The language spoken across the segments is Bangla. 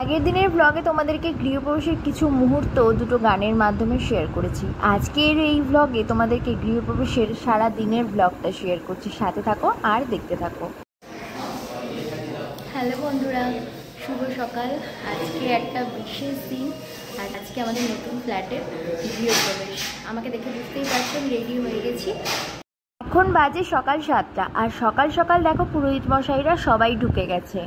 আগের দিনের ব্লগে তোমাদেরকে গৃহপ্রবেশের কিছু মুহূর্ত দুটো গানের মাধ্যমে শেয়ার করেছি। আজকের এই ব্লগে তোমাদেরকে গৃহপ্রবেশের সারা দিনের ব্লগটা শেয়ার করছি। সাথে থাকো আর দেখতে থাকো। হ্যালো বন্ধুরা, শুভ সকাল। আজকে একটা বিশেষ দিন আর আজকে আমাদের নতুন ফ্ল্যাটের গৃহপ্রবেশ। আমাকে দেখে বুঝতেই পারছেন রেডি হয়ে গেছি। এখন বাজে সকাল 7টা আর সকাল সকাল দেখো পুরোহিত মশাইরা সবাই ঢুকে গেছে।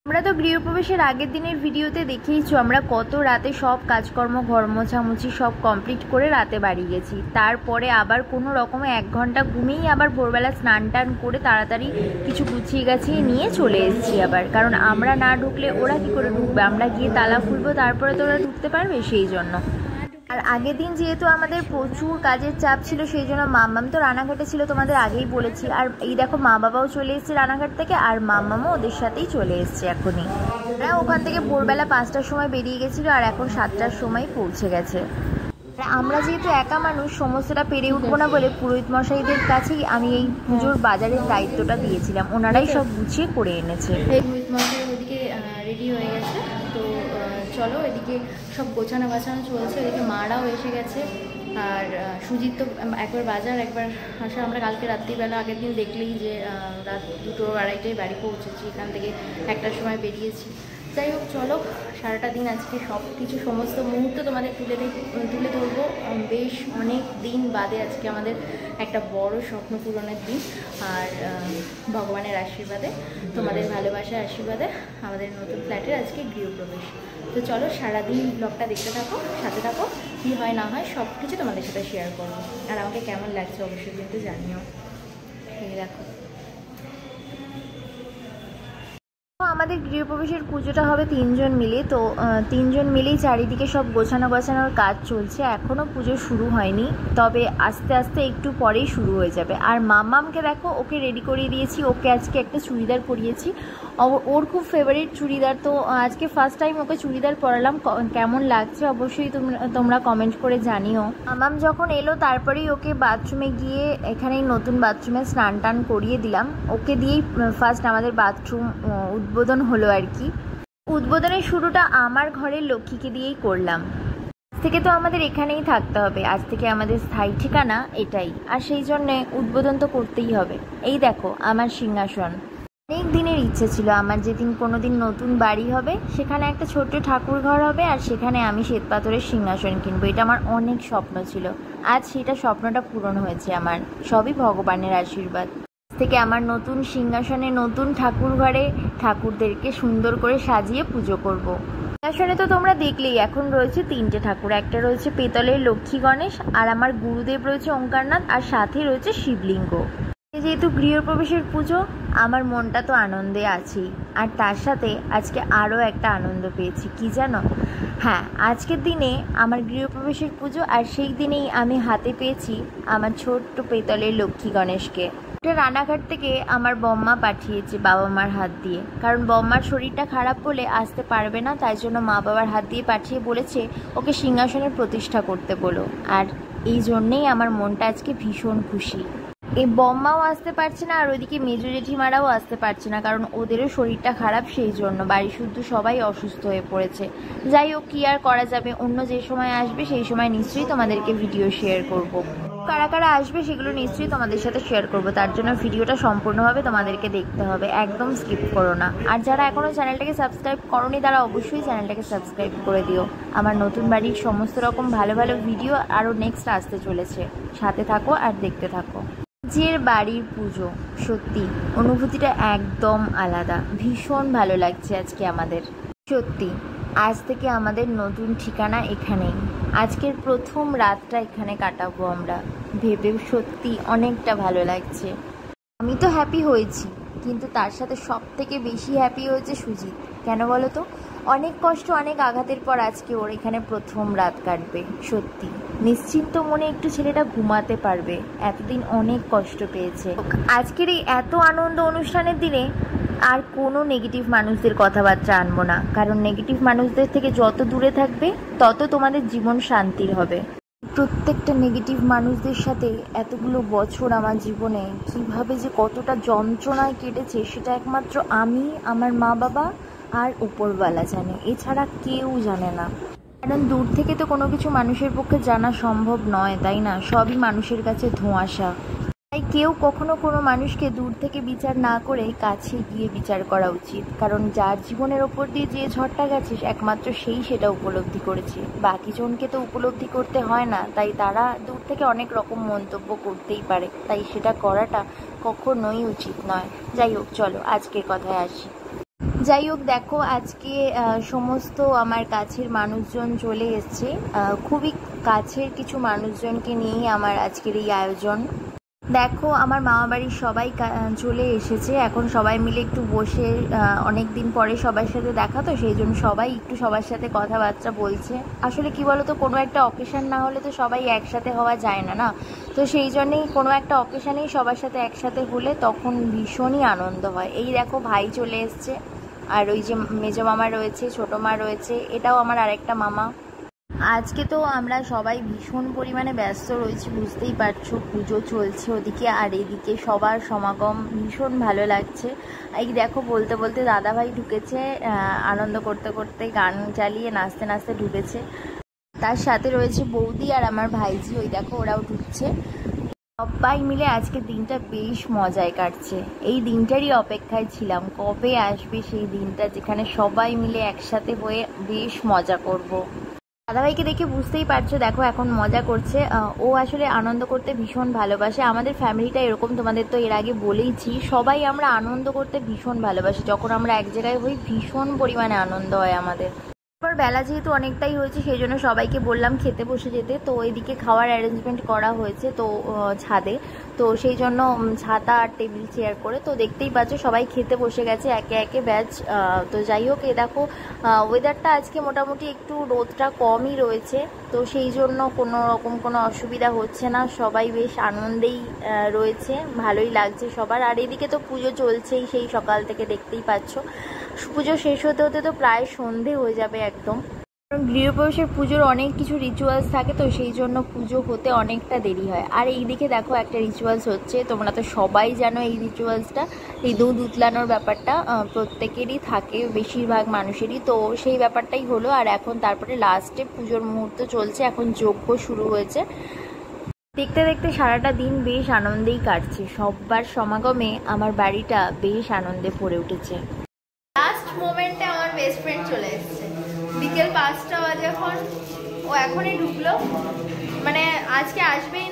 আমরা তো গৃহপ্রবেশের আগের দিনের ভিডিওতে দেখেইছো আমরা কত রাতে সব কাজকর্ম ঘর মোছামুছি সব কমপ্লিট করে রাতে বাড়ি গেছি। তারপরে আবার কোনো রকমে 1 ঘন্টা ঘুমিয়েই আবার ভোরবেলা স্নান টান করে তাড়াতাড়ি কিছু গুছিয়ে গাছিয়ে নিয়ে চলে এসেছি আবার, কারণ আমরা না ঢুকলে ওরা কি করে ঢুকবে, আমরা গিয়ে তালা খুলবো তারপরে তো ওরা ঢুকতে পারবে, সেই জন্য। আর আগের দিন যেহেতু আমাদের প্রচুর কাজের চাপ ছিল সেই জন্য মাম্মাম তো রানাঘাটে ছিল, তোমাদের আগেই বলেছি। আর এই দেখো মা বাবাও চলে এসেছে রানাঘাট থেকে আর মাম্মামও ওদের সাথেই চলে এসছে এখনই। ওরা ওখান থেকে ভোরবেলা 5টার সময় বেরিয়ে গেছিলো আর এখন 7টার সময় পৌঁছে গেছে। আমরা যেহেতু একা মানুষ সমস্তটা পেরে উঠবো না বলে পুরোহিত মশাইদের কাছেই আমি এই পুজোর বাজারের দায়িত্বটা দিয়েছিলাম, ওনারাই সব গুছিয়ে করে এনেছে। পুরোহিত মশাই ওদিকে রেডি হয়ে গেছে, তো চলো এদিকে সব গোছানো গাছানো চলছে। এদিকে মারাও এসে গেছে আর সুজিত তো একবার বাজার একবার আসা। আমরা কালকে রাত্রিবেলা আগের দিন দেখলেই যে রাত 2টো 2:30টায় বাড়ি পৌঁছেছি, এখান থেকে 1টার সময় বেরিয়েছি। যাই হোক চলো সারাটা দিন আজকে সব কিছু সমস্ত মুহূর্ত তোমাদের তুলে ধরবো। বেশ অনেক দিন বাদে আজকে আমাদের একটা বড় স্বপ্ন পূরণের দিন, আর ভগবানের আশীর্বাদে তোমাদের ভালোবাসার আশীর্বাদে আমাদের নতুন ফ্ল্যাটের আজকে গৃহপ্রবেশ। তো চলো সারাদিন ব্লগটা দেখতে থাকো, সাথে থাকো, কী হয় না হয় সব কিছু তোমাদের সাথে শেয়ার করবো। আর আমাকে কেমন লাগছে অবশ্যই কিন্তু জানিও। এই দেখো আমাদের গৃহপ্রবেশের পুজোটা হবে 3 জন মিলে, তো 3 জন মিলেই চারিদিকে সব গোছানোর কাজ চলছে। এখনও পুজো শুরু হয়নি, তবে আস্তে আস্তে একটু পরেই শুরু হয়ে যাবে। আর মাম্মামকে দেখো ওকে রেডি করিয়ে দিয়েছি, ওকে আজকে একটা চুড়িদার পরিয়েছি, ওর খুব ফেভারিট চুড়িদার। তো আজকে ফার্স্ট টাইম ওকে চুড়িদার পরালাম, কেমন লাগছে অবশ্যই তোমরা কমেন্ট করে জানিও। মাম্মাম যখন এলো তারপরেই ওকে বাথরুমে গিয়ে এখানেই নতুন বাথরুমে স্নান টান করিয়ে দিলাম। ওকে দিয়েই ফার্স্ট আমাদের বাথরুম উদ্বোধন হলো আর কি। উদ্বোধনের শুরুটা আমার ঘরের লক্ষ্মীকে দিয়েই করলাম। আজ থেকে তো আমাদের এখানেই থাকতে হবে, আজ থেকে আমাদের স্থায়ী ঠিকানা এটাই, আর সেই জন্যে উদ্বোধন তো করতেই হবে। এই দেখো আমার সিংহাসন। অনেক দিনের ইচ্ছে ছিল আমার যেদিন কোনোদিন নতুন বাড়ি হবে সেখানে একটা ছোট্ট ঠাকুর ঘর হবে আর সেখানে আমি শ্বেতপাথরের সিংহাসন কিনবো। এটা আমার অনেক স্বপ্ন ছিল, আজ সেটা স্বপ্নটা পূরণ হয়েছে আমার, সবই ভগবানের আশীর্বাদ। থেকে আমার নতুন সিংহাসনে নতুন ঠাকুর ঘরে ঠাকুরদেরকে সুন্দর করে সাজিয়ে পুজো করব। সিংহাসনে তো তোমরা দেখলেই এখন রয়েছে 3টে ঠাকুর, একটা রয়েছে পেতলের লক্ষ্মী গণেশ, আর আমার গুরুদেব রয়েছে ওঙ্কারনাথ, আর সাথে রয়েছে শিবলিঙ্গ। যেহেতু গৃহপ্রবেশের পুজো আমার মনটা তো আনন্দে আছেই, আর তার সাথে আজকে আরও একটা আনন্দ পেয়েছি। কি জানো, হ্যাঁ আজকের দিনে আমার গৃহপ্রবেশের পুজো আর সেই দিনেই আমি হাতে পেয়েছি আমার ছোট্ট পেতলের লক্ষ্মী গণেশকে। রানাঘাট থেকে আমার বম্মা পাঠিয়েছে বাবা মার হাত দিয়ে, কারণ বম্মার শরীরটা খারাপ বলে আসতে পারবে না, তাই জন্য মা বাবার হাত দিয়ে পাঠিয়ে বলেছে ওকে সিংহাসনের প্রতিষ্ঠা করতে বলো। আর এই জন্যেই আমার মনটা আজকে ভীষণ খুশি। এই বম্মাও আসতে পারছে না আর ওইদিকে মেজো জেঠিমারাও আসতে পারছে না, কারণ ওদেরও শরীরটা খারাপ, সেই জন্য বাড়ি শুদ্ধ সবাই অসুস্থ হয়ে পড়েছে। যাই হোক কী আর করা যাবে, অন্য যে সময় আসবে সেই সময় নিশ্চয়ই তোমাদেরকে ভিডিও শেয়ার করব। কারা কারা আসবে সেগুলো নিশ্চয়ই তোমাদের সাথে শেয়ার করব, তার জন্য ভিডিওটা সম্পূর্ণভাবে তোমাদেরকে দেখতে হবে, একদম স্কিপ করো না। আর যারা এখনও চ্যানেলটাকে সাবস্ক্রাইব করোনি তারা অবশ্যই চ্যানেলটাকে সাবস্ক্রাইব করে দিও। আমার নতুন বাড়ির সমস্ত রকম ভালো ভালো ভিডিও আরও নেক্সট আসতে চলেছে, সাথে থাকো আর দেখতে থাকো। নিজের বাড়ির পুজো সত্যি অনুভূতিটা একদম আলাদা, ভীষণ ভালো লাগছে আজকে আমাদের। সত্যি আজ থেকে আমাদের নতুন ঠিকানা এখানেই, আজকের প্রথম রাতটা এখানে কাটাবো আমরা, ভেবে সত্যি অনেকটা ভালো লাগছে। আমি তো হ্যাপি হয়েছি, কিন্তু তার সাথে সব থেকে বেশি হ্যাপি হয়েছে সুজিত। কেন বলো তো, অনেক কষ্ট অনেক আঘাতের পর আজকে ওর এখানে প্রথম রাত কাটবে। সত্যি নিশ্চিন্ত মনে একটু ছেলেটা ঘুমাতে পারবে, এতদিন অনেক কষ্ট পেয়েছে। আজকের এই এত আনন্দ অনুষ্ঠানের দিনে আর কোনো নেগেটিভ মানুষদের কথাবার্তা আনবো না, কারণ নেগেটিভ মানুষদের থেকে যত দূরে থাকবে তত তোমাদের জীবন শান্তির হবে। প্রত্যেকটা নেগেটিভ মানুষদের সাথে এতগুলো বছর আমার জীবনে কিভাবে যে কতটা যন্ত্রণায় কেটেছে সেটা একমাত্র আমি, আমার মা বাবা আর উপরওয়ালা জানে, এছাড়া কেউ জানে না। কারণ দূর থেকে তো কোনো কিছু মানুষের পক্ষে জানা সম্ভব নয়, তাই না? সবই মানুষের কাছে ধোঁয়াশা। তাই কেউ কখনো কোনো মানুষকে দূর থেকে বিচার না করে কাছে গিয়ে বিচার করা উচিত। কারণ যার জীবনের ওপর দিয়ে যে ঝড়টা গেছে একমাত্র সেই সেটা উপলব্ধি করেছে, বাকি জনকে তো উপলব্ধি করতে হয় না। তাই তারা দূর থেকে অনেক রকম মন্তব্য করতেই পারে, তাই সেটা করাটা কখনোই উচিত নয়। যাই হোক, চলো আজকের কথায় আসি। যাই হোক, দেখো আজকে সমস্ত আমার কাছের মানুষজন চলে এসছে। খুবই কাছের কিছু মানুষজনকে নিয়েই আমার আজকের এই আয়োজন। দেখো আমার মামাবাড়ির সবাই চলে এসেছে। এখন সবাই মিলে একটু বসে, অনেক দিন পরে সবার সাথে দেখা, তো সেই জন্য সবাই একটু সবার সাথে কথাবার্তা বলছে। আসলে কি বলো তো, কোনো একটা অকেশন না হলে তো সবাই একসাথে হওয়া যায় না, না? তো সেই জন্যেই কোনো একটা অকেশনেই সবার সাথে একসাথে হলে তখন ভীষণই আনন্দ হয়। এই দেখো ভাই চলে এসছে, আর ওই যে মেজো মামা রয়েছে, ছোটো মা রয়েছে, এটাও আমার আরেকটা মামা। আজকে তো আমরা সবাই ভীষণ পরিমাণে ব্যস্ত রয়েছি, বুঝতেই পারছো। পুজো চলছে ওদিকে, আর এদিকে সবার সমাগম, ভীষণ ভালো লাগছে। এই দেখো বলতে বলতে দাদাভাই ঢুকেছে, আনন্দ করতে করতে গান চালিয়ে নাচতে নাচতে ঢুকেছে। তার সাথে রয়েছে বৌদি আর আমার ভাইজি, ওই দেখো ওরাও ঢুকছে। সবাই মিলে আজকের দিনটা বেশ মজায় কাটছে। এই দিনটারই অপেক্ষায় ছিলাম, কবে আসবে সেই দিনটা যেখানে সবাই মিলে একসাথে হয়ে বেশ মজা করব। দাদাভাইকে দেখে বুঝতেই পারছো, দেখো এখন মজা করছে। ও আসলে আনন্দ করতে ভীষণ ভালোবাসে। আমাদের ফ্যামিলিটা এরকম, তোমাদের তো এর আগে বলেইছি, সবাই আমরা আনন্দ করতে ভীষণ ভালোবাসি। যখন আমরা এক জায়গায় হই ভীষণ পরিমাণে আনন্দ হয় আমাদের। এবার বেলা যেহেতু অনেকটাই হয়েছে, সেই জন্য সবাইকে বললাম খেতে বসে যেতে। তো ওইদিকে খাওয়ার অ্যারেঞ্জমেন্ট করা হয়েছে তো ছাদে, তো সেই জন্য ছাতা আর টেবিল চেয়ার করে, তো দেখতেই পাচ্ছ সবাই খেতে বসে গেছে একে একে ব্যাচ। তো যাই হোক, এ দেখো ওয়েদারটা আজকে মোটামুটি একটু রোদটা কমই রয়েছে, তো সেই জন্য কোনো রকম কোনো অসুবিধা হচ্ছে না। সবাই বেশ আনন্দেই রয়েছে, ভালোই লাগছে সবার। আর এদিকে তো পুজো চলছেই সেই সকাল থেকে, দেখতেই পাচ্ছ। পুজো শেষ হতে হতে তো প্রায় সন্ধে হয়ে যাবে একদম। কারণ গৃহপ্রবেশের পুজোর অনেক কিছু রিচুয়ালস থাকে, তো সেই জন্য পুজো হতে অনেকটা দেরি হয়। আর এই দিকে দেখো একটা রিচুয়ালস হচ্ছে, তোমরা তো সবাই জানো এই রিচুয়ালসটা, এই দুধ উতলানোর ব্যাপারটা প্রত্যেকেরই থাকে, বেশিরভাগ মানুষেরই। তো সেই ব্যাপারটাই হলো। আর এখন তারপরে লাস্টে পুজোর মুহূর্ত চলছে, এখন যজ্ঞ শুরু হয়েছে। দেখতে দেখতে সারাটা দিন বেশ আনন্দেই কাটছে। সবার সমাগমে আমার বাড়িটা বেশ আনন্দে ভরে উঠেছে। লাস্ট মোমেন্টে আমার বেস্ট ফ্রেন্ড চলে এসেছে, বিকেল 5টা বাজে এখন। ও এখনই ঢুকলো, মানে আজকে আসবেই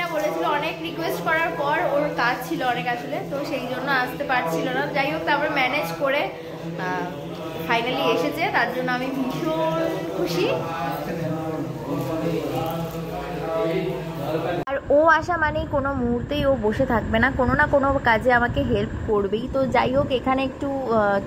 না বলেছিল। অনেক রিকোয়েস্ট করার পর ওর কাজ ছিল অনেক আসলে, তো সেই জন্য আসতে পারছিল না। যাই হোক, তারপরে ম্যানেজ করে ফাইনালি এসেছে, তার জন্য আমি ভীষণ খুশি। আর ও আসা মানেই কোনো মুহূর্তেই ও বসে থাকবে না, কোনো না কোনো কাজে আমাকে হেল্প করবেই। তো যাই হোক, এখানে একটু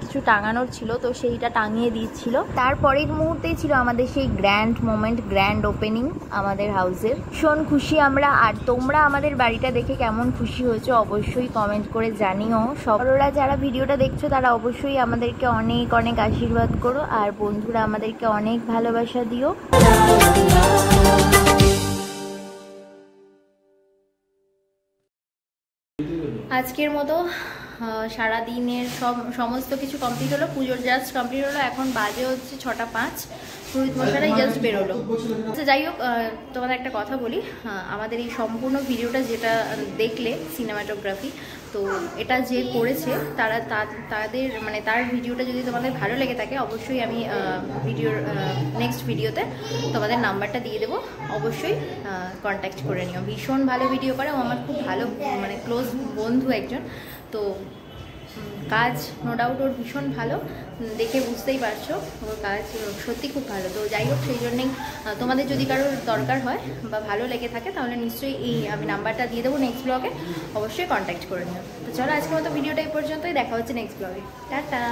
কিছু টাঙানোর ছিল, তো সেইটা টাঙিয়ে দিচ্ছিল। তারপরের মুহূর্তেই ছিল আমাদের সেই গ্র্যান্ড মোমেন্ট, গ্র্যান্ড ওপেনিং আমাদের হাউসের। ভীষণ খুশি আমরা। আর তোমরা আমাদের বাড়িটা দেখে কেমন খুশি হয়েছো অবশ্যই কমেন্ট করে জানিও। সবরা যারা ভিডিওটা দেখছো তারা অবশ্যই আমাদেরকে অনেক অনেক আশীর্বাদ করো, আর বন্ধুরা আমাদেরকে অনেক ভালোবাসা দিও। আজকের মতো সারাদিনের সমস্ত কিছু কমপ্লিট হলো, পুজোর জাস্ট কমপ্লিট হলো। এখন বাজে হচ্ছে 6টা 5, পুরোহিত মশাই জাস্ট বেরোলো। আচ্ছা যাই হোক, তোমাদের একটা কথা বলি, আমাদের এই সম্পূর্ণ ভিডিওটা যেটা দেখলে সিনেমাটোগ্রাফি, তো এটা যে করেছে তাদের মানে তার ভিডিওটা যদি তোমাদের ভালো লেগে থাকে, অবশ্যই আমি ভিডিওর নেক্সট ভিডিওতে তোমাদের নাম্বারটা দিয়ে দেবো, অবশ্যই কন্ট্যাক্ট করে নিও। ভীষণ ভালো ভিডিও করে, ও আমার খুব ভালো মানে ক্লোজ বন্ধু একজন। তো কাজ নো ডাউট ওর ভীষণ ভালো, দেখে বুঝতেই পারছো ওর কাজ সত্যি খুব ভালো। তো যাই হোক, সেই জন্যেই তোমাদের যদি কারোর দরকার হয় বা ভালো লেগে থাকে, তাহলে নিশ্চয়ই এই আমি নাম্বারটা দিয়ে দেবো নেক্সট ব্লগে, অবশ্যই কন্ট্যাক্ট করে নিও। তো চলো আজকের মতো ভিডিওটা এই পর্যন্তই, দেখা হচ্ছে নেক্সট ব্লগে। টাটা।